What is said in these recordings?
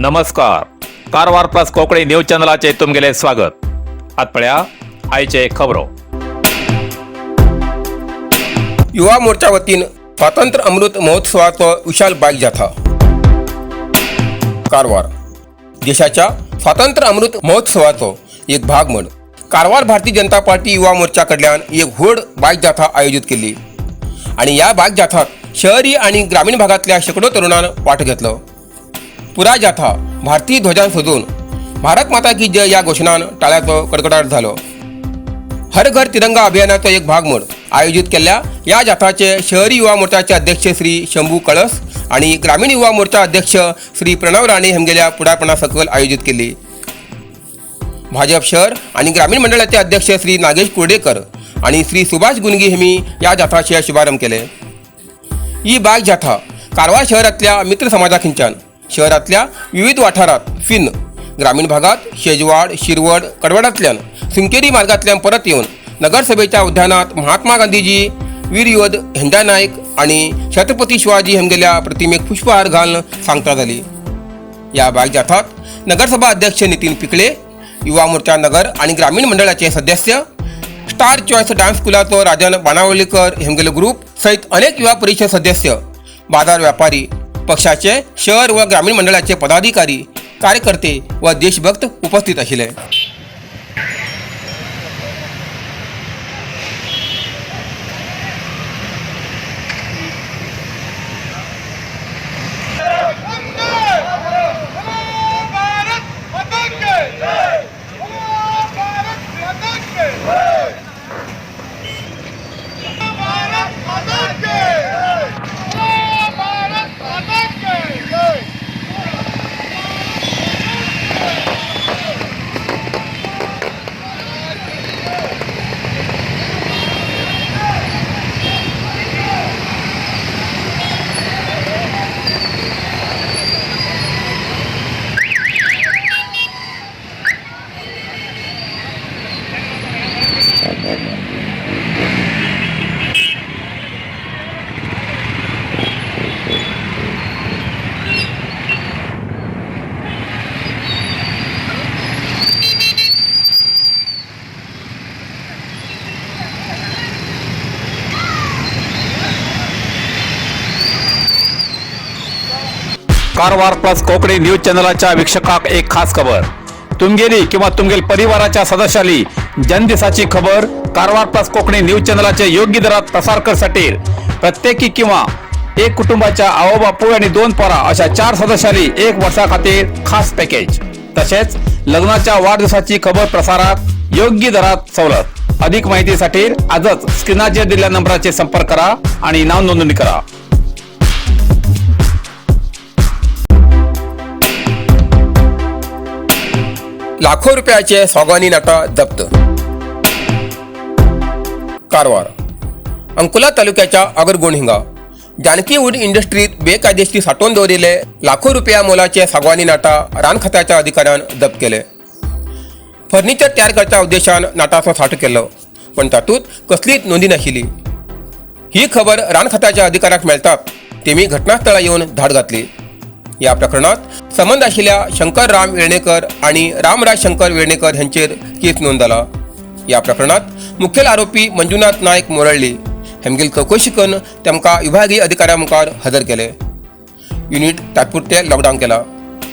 नमस्कार. Karwar plus Konkani news चॅनलाचे तुमगेले स्वागत. आतपळ्या आयचे खबरो. युवा मोर्चा वतीन स्वातंत्र्य अमृत महोत्सवाचो विशाल बाईक जाथा. कारवार देशाच्या स्वातंत्र्य अमृत महोत्सवाचो एक भाग म्हण कारवार भारतीय जनता पार्टी युवा मोर्चा कडल्यान एक व्हड बाईक जाथा आयोजित केली आणि या बाईक जाथात शहरी आणि ग्रामीण भागातल्या शेकडो तरुणांन वाट घेतलो. पुरा जाथा भारतीय ध्वजान सजून भारत माता की जय या घोषणान टाळ्याचो कडकडाट झालो. हर घर तिरंगा अभियानाचो एक भाग म्हण आयोजित केल्ल्या या जाथाचे शहरी युवा मोर्चाचे अध्यक्ष श्री शंभू कळस आणि ग्रामीण युवा मोर्चा अध्यक्ष श्री प्रणव राणे हेमगेल्या पुढारपणा सकल आयोजित केली. भाजप शहर आणि ग्रामीण मंडळाचे अध्यक्ष श्री नागेश कुर्डेकर आणि श्री सुभाष गुनगी हेमी या जाथाचे शुभारंभ केले. ही बाईक जाथा कारवार शहरातल्या मित्र समाजाखिंच्यान शहरातल्या विविध वाठारात फिन ग्रामीण भागात शेजवाड शिरवड कडवडातल्यान सिंकेरी मार्गातल्यान परत येऊन नगरसभेच्या उद्यानात महात्मा गांधीजी वीर योध हेंडा नायक आणि छत्रपती शिवाजी हेमगेल्या प्रतिमेक पुष्पहार घालून सांगता झाली. या बाईक जाथात नगरसभा अध्यक्ष नितीन पिकळे, युवा मोर्चा नगर आणि ग्रामीण मंडळाचे सदस्य, स्टार चॉईस डान्स स्कूलाचो राजन बाणावलीकर हेमगेलो ग्रुप सहित अनेक युवा परिषद सदस्य, बाजार व्यापारी, पक्षाचे शहर व ग्रामीण मंडळाचे पदाधिकारी, कार्यकर्ते व देशभक्त उपस्थित आशिल्ले. कारवार प्लस कोकणी न्यूज चॅनलाच्या वीक्षकाक एक खास खबर. तुमगेली किंवा तुमगेल परिवाराच्या सदस्याली जनदिसाची खबर कारवार प्लस कोकणी न्यूज चॅनलाचे योग्य दरात प्रसार करसाठी प्रत्येकी किंवा एक कुटुंबाच्या आवो बापू आणि 2 पोरा अशा 4 सदस्याली 1 वर्षा खातीर खास पॅकेज. तसेच लग्नाच्या वाढदिवसाची खबर प्रसारात योग्य दरात सवलत. अधिक माहितीसाठी आजच स्क्रीनाचेर दिलेल्या नंबराचे संपर्क करा आणि नाव नोंदणी करा. लाखो रुपयाचे सौगानी नाटा जप्त. कारवार अंकोला तालुक्याच्या अगरगोंड हिंगा जानकी वूड इंडस्ट्रीत बेकायदेशीर साठवून दवरिल्ले लाखो रुपया मोलाचे सागवानी नाटा रान खात्याच्या अधिकाऱ्यान जप्त केले. फर्निचर तयार करच्या उद्देशान नाटाचो साठो केलो पण तातूंत कसलीच नोंदी नाशिल्ली. ही खबर रान खात्याच्या अधिकाऱ्याक मेळटात तेमी घटनास्थळार येवन धाड घातली. या प्रकरणात संबंध आशिल्ल्या शंकर राम वेर्णेकर आणि रामराज शंकर वेर्णेकर हांचेर केस नोंद जाला. या प्रकरणात मुखेल आरोपी मंजुनाथ नायक मोरळ्ळी हेमगेल चौकशी करून तेमकां विभागीय अधिकाऱ्या मुखार हजर केले. युनिट तात्पुरते लॉकडाऊन केला.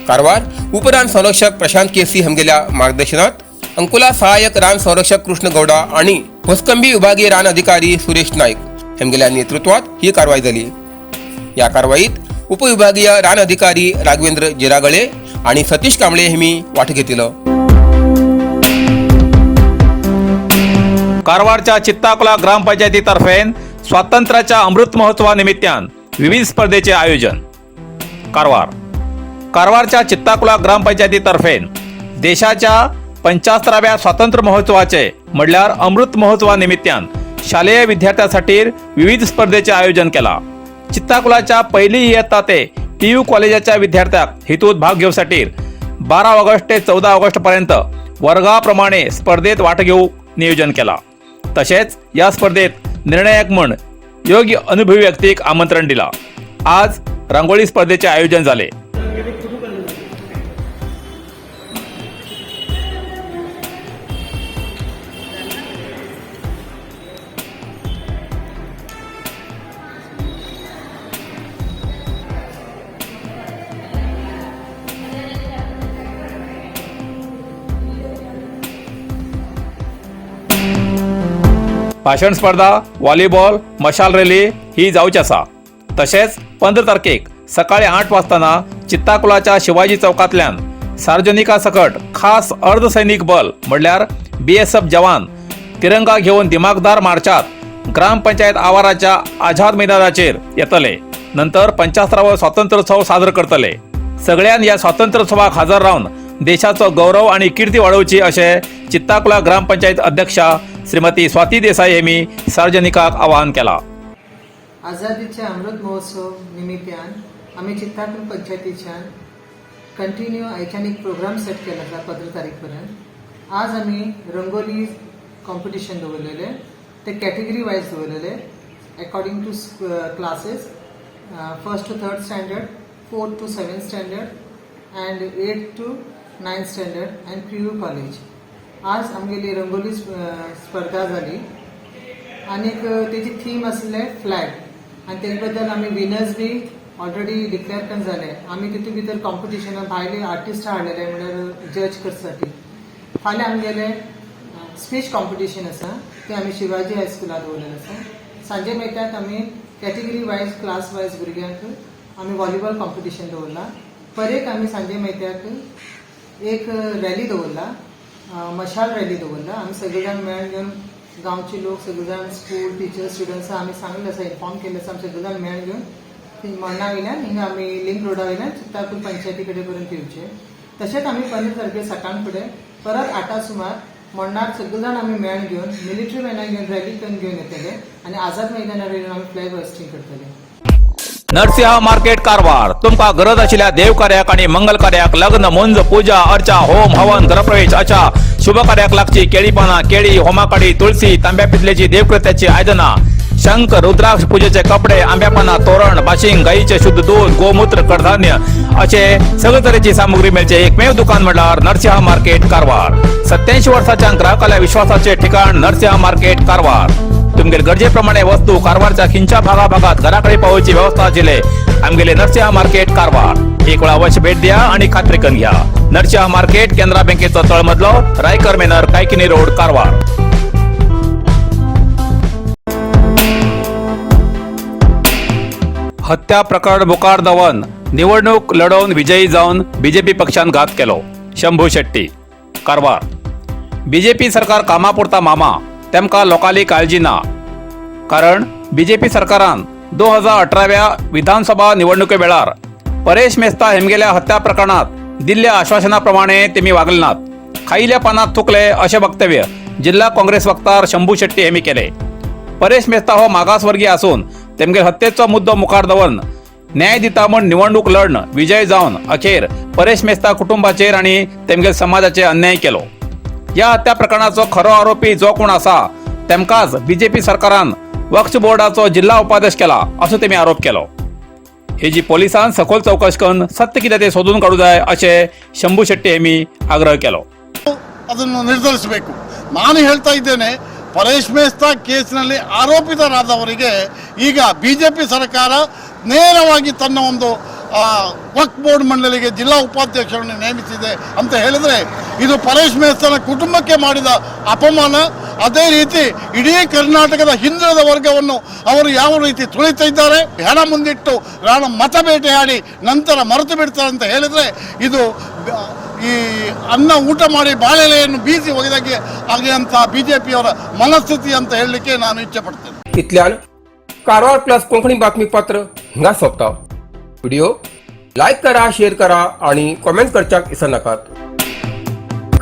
कारवार उपरान संरक्षक प्रशांत केसी हेमगेल्या मार्गदर्शनात अंकोला सहाय्यक रान संरक्षक कृष्ण गौडा आणि भोसकंबी विभागीय रान अधिकारी सुरेश नाईक हेमगेल्या नेतृत्वात ही कारवाई झाली. या कारवाईत उपविभागीय रान अधिकारी राघवेंद्र जिरागळे आणि सतीश कांबळे हेमी वाट घेतलो. कारवारच्या चित्ताकुला ग्रामपंचायतीतर्फे स्वातंत्र्याच्या अमृत महोत्सवानिमित्तान विविध स्पर्धेचे आयोजन. कारवारच्या चित्ताकुला ग्रामपंचायतीतर्फे देशाच्या 75व्या स्वातंत्र्य महोत्सवाचे म्हणल्यार अमृत महोत्सवानिमित्तान शालेय विद्यार्थ्यांसाठी विविध स्पर्धेचे आयोजन केला. चित्ताकुलाच्या पहिली इयत्ता ते PU कॉलेजाच्या विद्यार्थ्यांक हेतूत भाग घेवसाठी 12 ऑगस्ट ते 14 ऑगस्ट पर्यंत वर्गाप्रमाणे स्पर्धेत वाट घेवूक नियोजन केला. तसेच या स्पर्धेत निर्णायक म्हण योग्य अनुभवी व्यक्तीक आमंत्रण दिला. आज रांगोळी स्पर्धेचे आयोजन झाले. भाषण स्पर्धा, व्हॉलीबॉल, मशाल रॅली ही जावची आसा. तशेंच 15 तारखेक सकाळी 8 वाजताना चित्ताकुलाच्या शिवाजी चौकातल्यान सार्वजनिका सकट खास अर्धसैनिक बल म्हणल्यार BSF जवान तिरंगा घेऊन दिमागदार मार्चात ग्रामपंचायत आवाराच्या आझाद मैदानाचेर येतले. नंतर 75वा स्वातंत्र्योत्सव साजरो करतले. सगळ्यान या स्वातंत्र्योत्सवाक हजर रावन देशाचो गौरव आणि कीर्ती वाडोवची अशें चित्ताकुला ग्रामपंचायत अध्यक्षा श्रीमती स्वाती देसाई हेमी सार्वजनिकाक आवाहन केला. आझादीचे अमृत महोत्सव निमित्यान आम्ही चित्ताकुल पंचायतीच्यान कंटिन्यू आयच्यान एक प्रोग्राम सेट केला आसा 15 तारीख पर्यंत. आज आम्ही रंगोली कॉम्पिटिशन दवरलेले, ते कॅटेगरी वायज दवरलेले according to classes, 1st to 3rd standard, 4th to 7th standard and 8th to 9th standard and PU college. आज आमगेली रंगोली स्पर्धा जाली आणि तेजी थीम आसले फ्लॅग आणि तेजे बद्दल आमी विनर्स बी ऑलरेडी डिक्लेअर करून झाले. आमी तितून भितर कॉम्पिटिशनाक भायले आर्टिस्ट हाडलेले म्हणल्यार जज करसाठी. फाल्यां आमगेले स्पीच कॉम्पिटिशन आसा, ते आमी शिवाजी हायस्कुलात दवरलेलें आसा. सांजे मेळटात आमी कॅटेगरी वायज क्लास वायज भुरग्यांक आमी व्हॉलीबॉल कॉम्पिटिशन दवरला. परेक आमी सांजे मेळटाक एक रॅली दवरला, मशाल रॅली दवरला. आमी सगळे जाण मेळून घेवन गांवचे लोक सगळे जाण स्कूल टिचर्स स्टुडंट्स आमी सांगलें आसा, इन्फॉर्म केलें आसा. आमी सगळे जाण मेळून घेवन मण्णा वयल्यान हिंगा आमी लिंक रोडा वयल्यान चित्ताकुल पंचायती कडेन पर्यंत येवचे. तशेंच आमी 15 तारखेर सकाळ फुडें परत 8 सुमार मण्णार सगळे जाण आमी मेळून घेवन मिलिटरी वॅनाक घेवन रॅली करून घेवन येतले आणि आझाद मैदानार येवन आमी फ्लॅग होस्टिंग करतले. नरसिंह मार्केट कारवार तुमका गरज आशिल्ल्या देव कार्याक आणि मंगल कार्याक, लग्न, मुंज, पूजा, अर्चा, होम, हवन, गृहप्रवेश अशा शुभ कार्याक लागची केळी पानां, केळी, होमाकाडी, तुळसी, तांब्या पितलेची देवकृत्याची आयदनां, शंख, रुद्राक्ष पूजेचे कपडे, आंब्या पानां, तोरण, बाशिंग, गाईचे शुद्ध दूध, गोमूत्र, कडधान्य असे सगळे तरेची सामुग्री मेळचे एकमेव दुकान म्हणल्यार नरसिंह मार्केट कारवार. 87 वर्सांच्या ग्राहकाल्या विश्वासाचे ठिकाण नरसिंह मार्केट कारवार. तुमगेर गरजेप्रमाणे वस्तू कारवारच्या खिंच्या भागाभागात घराकडे पावोवची व्यवस्था आशिल्ले आमगेले नरसिंह मार्केट कारवार. एक वेळा अवश्य भेट द्या आणि खात्री करून घ्या. नरसिंह मार्केट केंद्रा बँकेचो तळमजलो, रायकर मेनर, कायकिनी रोड, कारवार. हत्या प्रकरण मुखार दवन निवडणूक लढवून विजयी जावन बीजेपी पक्षान घात केलो. शंभू शेट्टी, कारवार. बीजेपी सरकार कामापुरता मामा, तेमकां लोकांली काळजी ना. कारण बीजेपी सरकारान 2018व्या विधानसभा निवडणुके वेळार परेश मेस्ता हेमगेल्या हत्या प्रकरणात दिल्ल्या आश्वासना प्रमाणे तेमी वागले नात. खाईल्या पानात थुकले अशें वक्तव्य जिल्हा काँग्रेस वक्तार शंभू शेट्टी हेमी केले. परेश मेस्ता हो मागासवर्गीय आसून तेमगे हत्येचो मुद्दो मुखार दवरून न्याय दिता म्हूण निवडणूक लढन विजय जावन अखेर परेश मेस्ता कुटुंबाचेर आनी तेमगे समाजाचेर अन्याय केलो. या हत्या प्रकरणाचो खरो आरोपी जो कोण आसा तेमकांच बीजेपी सरकारान वक्फ बोर्डाचो जिल्हा उपाध्यक्ष केला असो तेमी आरोप केलो. हेजी पोलिसांन सखोल चौकशी करून सत्य कितें ते सोदून काडूं जाय अशें शंभू शेट्टी हेमी आग्रह केलो. ಅದನ್ನು ನಿರ್ಧರಿಸಬೇಕು. ನಾನು ಹೇಳ್ತಾ ಇದ್ದೇನೆ, ಪರೇಶ್ ಮೇಸ್ತಾ ಕೇಸಿನಲ್ಲಿ ಆರೋಪಿತರಾದವರಿಗೆ ಈಗ ಬಿಜೆಪಿ ಸರ್ಕಾರ ನೇರವಾಗಿ ತನ್ನ ಒಂದು ವಕ್ಫ್ ಬೋರ್ಡ್ ಮಂಡಳಿಗೆ ಜಿಲ್ಲಾ ಉಪಾಧ್ಯಕ್ಷರನ್ನು ನೇಮಿಸಿದೆ ಅಂತ ಹೇಳಿದರೆ ಇದು ಪರೇಶ್ ಮೇಸ್ತನ ಕುಟುಂಬಕ್ಕೆ ಮಾಡಿದ ಅಪಮಾನ. ಅದೇ ರೀತಿ ಇಡೀ ಕರ್ನಾಟಕದ ಹಿಂದುಳಿದ ವರ್ಗವನ್ನು ಅವರು ಯಾವ ರೀತಿ ತುಳಿತಾ ಇದ್ದಾರೆ, ಹೆಣ ಮುಂದಿಟ್ಟು ಮತ ಬೇಟೆಯಾಡಿ ನಂತರ ಮರೆತು ಬಿಡ್ತಾರೆ ಅಂತ ಹೇಳಿದರೆ ಇದು ಈ ಅನ್ನ ಊಟ ಮಾಡಿ ಬಾಳೆಲೆಯನ್ನು ಬೀಸಿ ಒಗೆದಾಗೆ ಆಗಿರುವಂತಹ ಬಿಜೆಪಿಯವರ ಮನಸ್ಥಿತಿ ಅಂತ ಹೇಳಲಿಕ್ಕೆ ನಾನು ಇಚ್ಛೆ ಪಡ್ತೇನೆ. इतल्यान कारवार प्लस कोंकणी बातमीपत्र हिंगा सोंपता. व्हिडिओ लाईक करा, शेअर करा आणि कॉमेंट करच्याक विसरनाकात.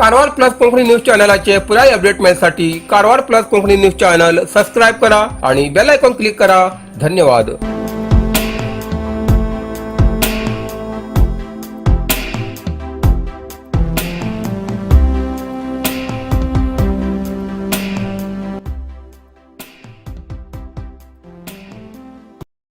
कारवार प्लस कोंकणी न्यूज चॅनलाचे पुराय अपडेट मिळण्यासाठी Karwar plus Konkani news channel subscribe करा आणि बेल आयकॉन क्लिक करा. धन्यवाद.